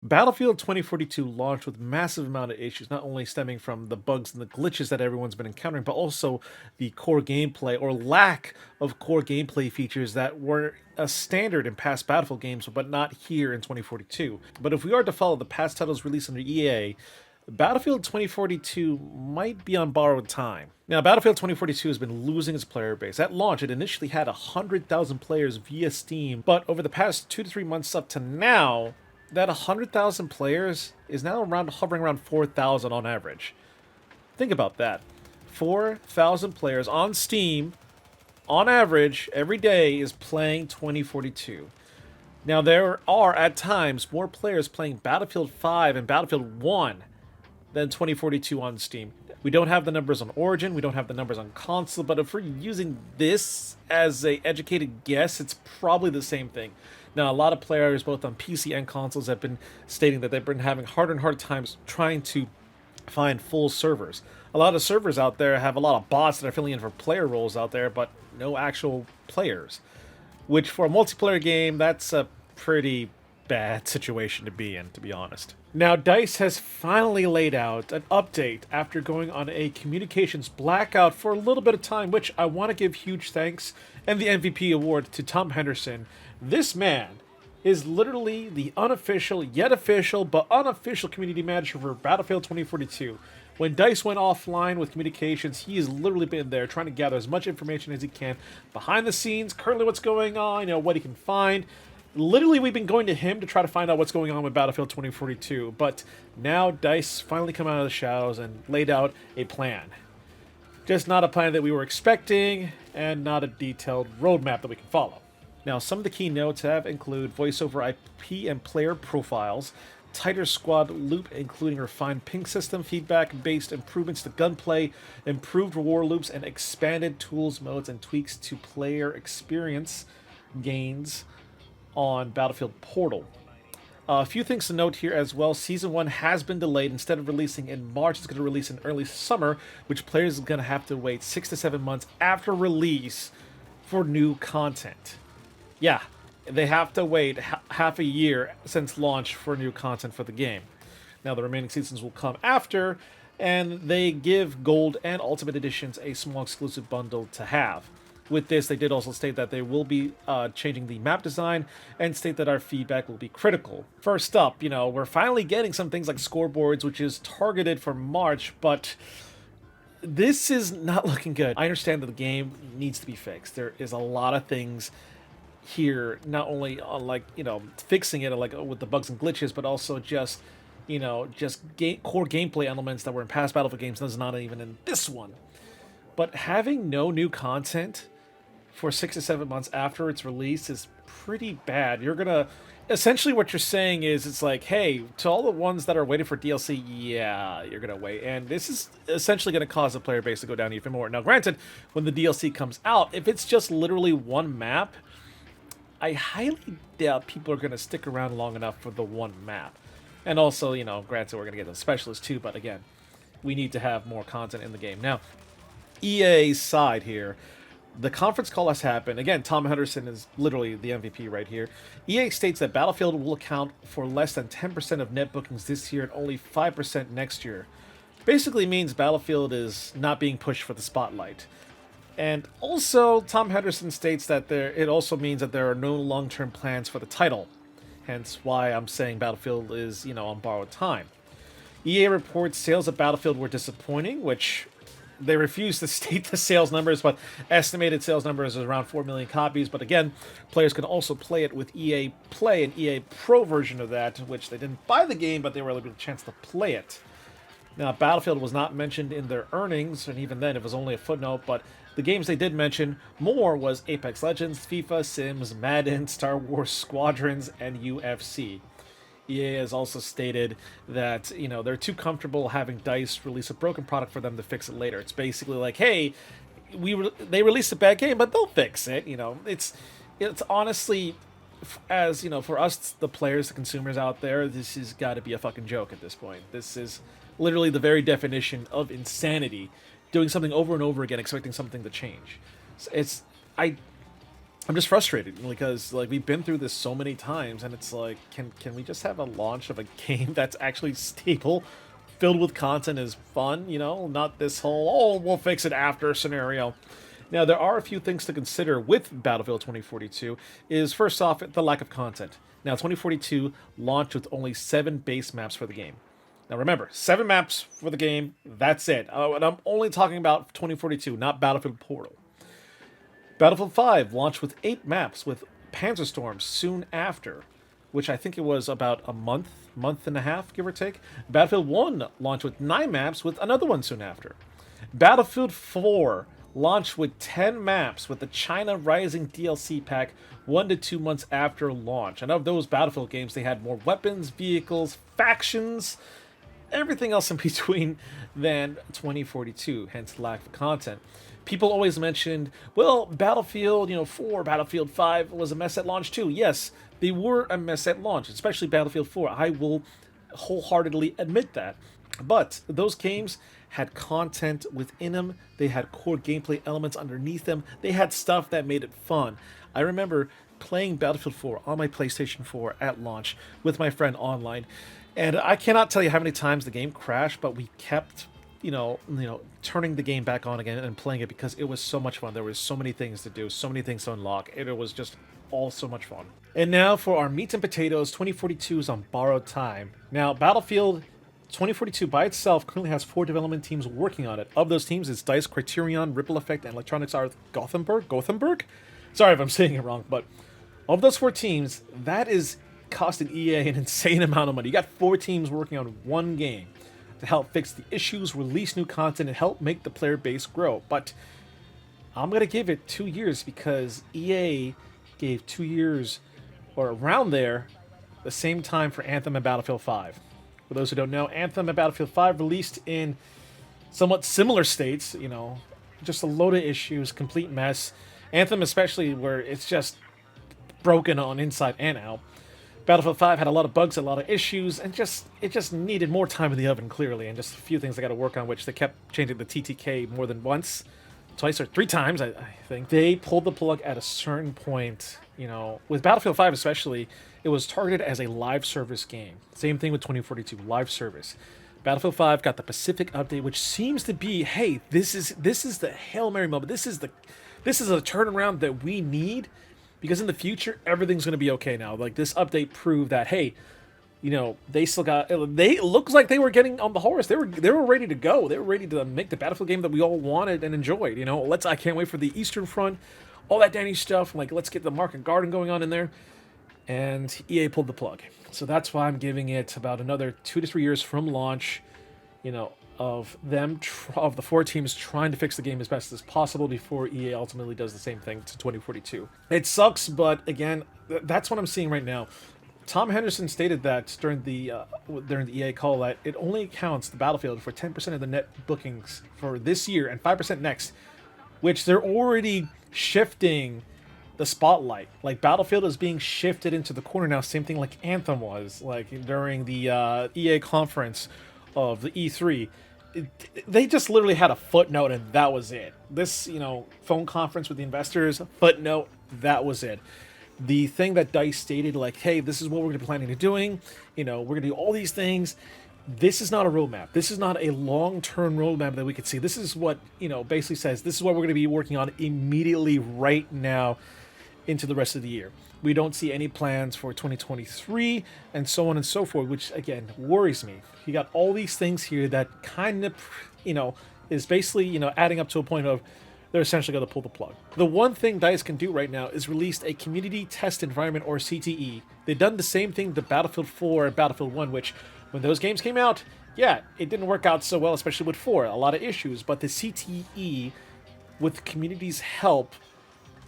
Battlefield 2042 launched with massive amount of issues, not only stemming from the bugs and the glitches that everyone's been encountering, but also the core gameplay or lack of core gameplay features that were a standard in past Battlefield games, but not here in 2042. But if we are to follow the past titles released under EA, Battlefield 2042 might be on borrowed time. Now, Battlefield 2042 has been losing its player base. At launch, it initially had 100,000 players via Steam, but over the past 2 to 3 months up to now, that 100,000 players is now hovering around 4,000 on average. Think about that. 4,000 players on Steam, on average, every day is playing 2042. Now, there are, at times, more players playing Battlefield 5 and Battlefield 1 than 2042 on Steam. We don't have the numbers on Origin, we don't have the numbers on console, but if we're using this as a educated guess, it's probably the same thing. Now, a lot of players, both on PC and consoles, have been stating that they've been having harder and harder times trying to find full servers. A lot of servers out there have a lot of bots that are filling in for player roles out there, but no actual players. Which, for a multiplayer game, that's a pretty bad situation to be in, to be honest. Now, DICE has finally laid out an update after going on a communications blackout for a little bit of time, which I want to give huge thanks and the MVP award to Tom Henderson. This man is literally the unofficial, yet official, but unofficial community manager for Battlefield 2042. When DICE went offline with communications, he has literally been there trying to gather as much information as he can behind the scenes, currently what's going on, what he can find. Literally, we've been going to him to try to find out what's going on with Battlefield 2042, but now DICE finally come out of the shadows and laid out a plan. Just not a plan that we were expecting, and not a detailed roadmap that we can follow. Now, some of the key notes include voice over IP and player profiles, tighter squad loop including refined ping system, feedback-based improvements to gunplay, improved reward loops, and expanded tools, modes, and tweaks to player experience gains on Battlefield Portal. A few things to note here as well. Season 1 has been delayed. Instead of releasing in March, it's going to release in early summer, which players are going to have to wait 6 to 7 months after release for new content. Yeah, they have to wait half a year since launch for new content for the game. Now, the remaining seasons will come after, and they give Gold and Ultimate Editions a small exclusive bundle to have. With this, they did also state that they will be changing the map design and state that our feedback will be critical. First up, we're finally getting some things like scoreboards, which is targeted for March, but this is not looking good. I understand that the game needs to be fixed. There is a lot of things here, not only on fixing it with the bugs and glitches, but also just core gameplay elements that were in past Battlefield games that's not even in this one. But having no new content for 6 to 7 months after its release is pretty bad. You're gonna essentially what you're saying is it's like, hey, to all the ones that are waiting for DLC, yeah, you're gonna wait, and this is essentially gonna cause the player base to go down even more. Now, granted, when the DLC comes out, if it's just literally one map, I highly doubt people are going to stick around long enough for the one map. And also, granted, we're going to get the specialists too, but again, we need to have more content in the game. Now, EA's side here, the conference call has happened. Again, Tom Henderson is literally the MVP right here. EA states that Battlefield will account for less than 10% of net bookings this year and only 5% next year. Basically means Battlefield is not being pushed for the spotlight. And also, Tom Henderson states that it also means that there are no long-term plans for the title. Hence why I'm saying Battlefield is, on borrowed time. EA reports sales of Battlefield were disappointing, which they refuse to state the sales numbers, but estimated sales numbers is around 4 million copies. But again, players can also play it with EA Play, an EA Pro version of that, which they didn't buy the game, but they were able to get a chance to play it. Now, Battlefield was not mentioned in their earnings, and even then it was only a footnote, but the games they did mention more was Apex Legends, FIFA, Sims, Madden, Star Wars Squadrons, and UFC. EA has also stated that, they're too comfortable having DICE release a broken product for them to fix it later. It's basically like, hey, they released a bad game, but they'll fix it. It's honestly, as for us, the players, the consumers out there, this has got to be a fucking joke at this point. This is literally the very definition of insanity. Doing something over and over again, expecting something to change. I'm just frustrated because like we've been through this so many times, and it's like, can we just have a launch of a game that's actually stable, filled with content, is fun? You know, not this whole we'll fix it after scenario. Now there are a few things to consider with Battlefield 2042. Is first off the lack of content. Now 2042 launched with only 7 base maps for the game. Now remember, 7 maps for the game. That's it. And I'm only talking about 2042, not Battlefield Portal. Battlefield 5 launched with 8 maps with Panzerstorm soon after, which I think it was about a month and a half, give or take. Battlefield 1 launched with 9 maps with another one soon after. Battlefield 4 launched with 10 maps with the China Rising DLC pack 1 to 2 months after launch. And of those Battlefield games, they had more weapons, vehicles, factions, everything else in between than 2042, hence lack of content. People always mentioned, well, Battlefield, 4, Battlefield 5 was a mess at launch too. Yes, they were a mess at launch, especially Battlefield 4. I will wholeheartedly admit that. But those games had content within them. They had core gameplay elements underneath them. They had stuff that made it fun. I remember playing Battlefield 4 on my PlayStation 4 at launch with my friend online. And I cannot tell you how many times the game crashed, but we kept turning the game back on again and playing it because it was so much fun. There was so many things to do, so many things to unlock. It was just all so much fun. And now for our meat and potatoes, 2042 is on borrowed time. Now, Battlefield 2042 by itself currently has 4 development teams working on it. Of those teams, it's DICE, Criterion, Ripple Effect, and Electronics Arts Gothenburg? Sorry if I'm saying it wrong, but of those 4 teams, that is costing EA an insane amount of money. You got 4 teams working on one game to help fix the issues, release new content, and help make the player base grow. But I'm going to give it 2 years because EA gave 2 years, or around there, the same time for Anthem and Battlefield 5. For those who don't know, Anthem and Battlefield 5 released in somewhat similar states, just a load of issues, complete mess. Anthem especially, where it's just broken on inside and out. Battlefield 5 had a lot of bugs, a lot of issues, and it just needed more time in the oven, clearly, and just a few things they got to work on, which they kept changing the TTK more than once, twice or 3 times, I think. They pulled the plug at a certain point, with Battlefield 5 especially. It was targeted as a live service game. Same thing with 2042, live service. Battlefield 5 got the Pacific update, which seems to be, hey, this is the Hail Mary moment. This is a turnaround that we need. Because in the future, everything's going to be okay now. Like, this update proved that, hey, they still got... They looks like they were getting on the horse. They were ready to go. They were ready to make the Battlefield game that we all wanted and enjoyed. I can't wait for the Eastern Front, all that dandy stuff. Like, let's get the Market Garden going on in there. And EA pulled the plug. So that's why I'm giving it about another 2 to 3 years from launch, of the 4 teams trying to fix the game as best as possible before EA ultimately does the same thing to 2042. It sucks, but again, that's what I'm seeing right now. Tom Henderson stated that during the EA call that it only counts the Battlefield for 10% of the net bookings for this year and 5% next, which they're already shifting the spotlight. Like, Battlefield is being shifted into the corner now, same thing like Anthem was, like during the EA conference of the E3. They just literally had a footnote and that was it. This, phone conference with the investors, footnote, that was it. The thing that DICE stated, like, hey, this is what we're going to be planning to doing. We're going to do all these things. This is not a roadmap. This is not a long-term roadmap that we could see. This is what, basically says this is what we're going to be working on immediately right now into the rest of the year. We don't see any plans for 2023 and so on and so forth, which, again, worries me. You got all these things here that kind of, is basically, adding up to a point of they're essentially going to pull the plug. The one thing DICE can do right now is release a community test environment, or CTE. They've done the same thing to Battlefield 4 and Battlefield 1, which, when those games came out, yeah, it didn't work out so well, especially with 4. A lot of issues. But the CTE, with the community's help,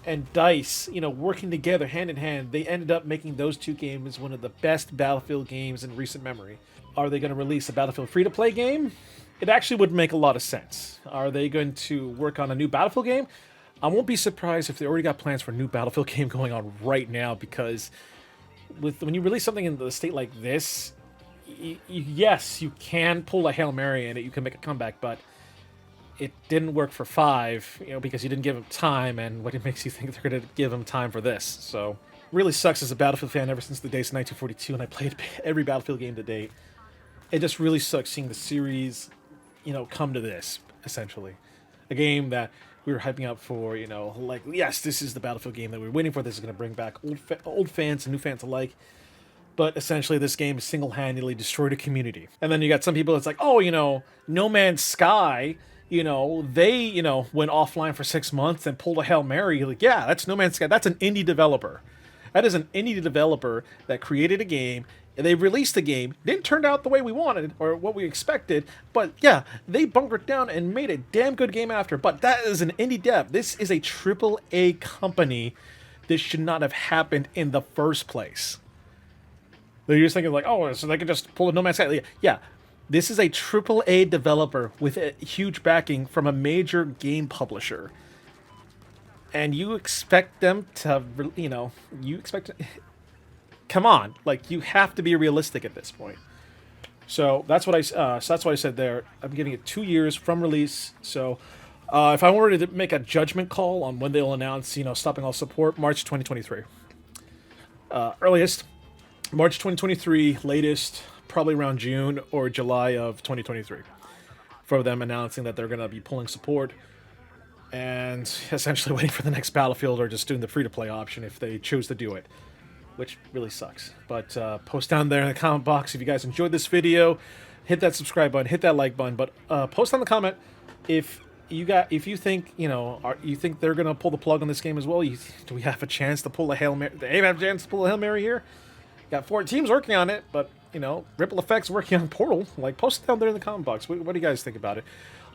and DICE, working together hand in hand, they ended up making those 2 games one of the best Battlefield games in recent memory. Are they going to release a Battlefield free-to-play game? It actually would make a lot of sense. Are they going to work on a new Battlefield game? I won't be surprised if they already got plans for a new Battlefield game going on right now, because when you release something in the state like this, yes, you can pull a Hail Mary in it, you can make a comeback, but it didn't work for 5, because you didn't give them time, and what makes you think they're going to give them time for this? So, really sucks as a Battlefield fan ever since the days of 1942, and I played every Battlefield game to date. It just really sucks seeing the series, come to this, essentially. A game that we were hyping up for, like, yes, this is the Battlefield game that we were waiting for. This is going to bring back old fans and new fans alike. But essentially, this game single-handedly destroyed a community. And then you got some people that's like, oh, No Man's Sky, they, went offline for 6 months and pulled a Hail Mary. You're like, yeah, that's No Man's Sky. That's an indie developer. That is an indie developer that created a game. They released the game. Didn't turn out the way we wanted or what we expected. But yeah, they bunkered down and made a damn good game after. But that is an indie dev. This is a AAA company. This should not have happened in the first place. They're just thinking like, oh, so they could just pull a No Man's Sky. Yeah, this is a AAA developer with a huge backing from a major game publisher. And you expect them to, come on, like, you have to be realistic at this point. So that's what I said there. I'm giving it 2 years from release. So if I were to make a judgment call on when they'll announce, stopping all support, March 2023. Earliest, March 2023. Latest, probably around June or July of 2023. For them announcing that they're going to be pulling support and essentially waiting for the next Battlefield or just doing the free-to-play option if they choose to do it. Which really sucks. But post down there in the comment box if you guys enjoyed this video. Hit that subscribe button, hit that like button, but post on the comment if you think you think they're gonna pull the plug on this game as well. Do we have a chance to pull a Hail Mary? Do they have a chance to pull a Hail Mary here? Got 4 teams working on it, but Ripple Effects working on Portal. Like, post it down there in the comment box. What do you guys think about it?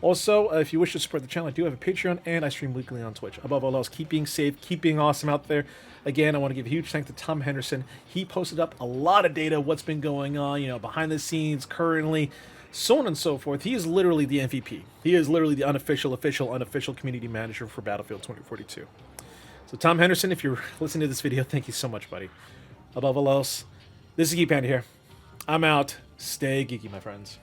Also, if you wish to support the channel, I do have a Patreon, and I stream weekly on Twitch. Above all else, keep being safe, keep being awesome out there. Again, I want to give a huge thanks to Tom Henderson. He posted up a lot of data, what's been going on, behind the scenes, currently, so on and so forth. He is literally the MVP. He is literally the unofficial community manager for Battlefield 2042. So, Tom Henderson, if you're listening to this video, thank you so much, buddy. Above all else, this is Geeky Panda here. I'm out. Stay geeky, my friends.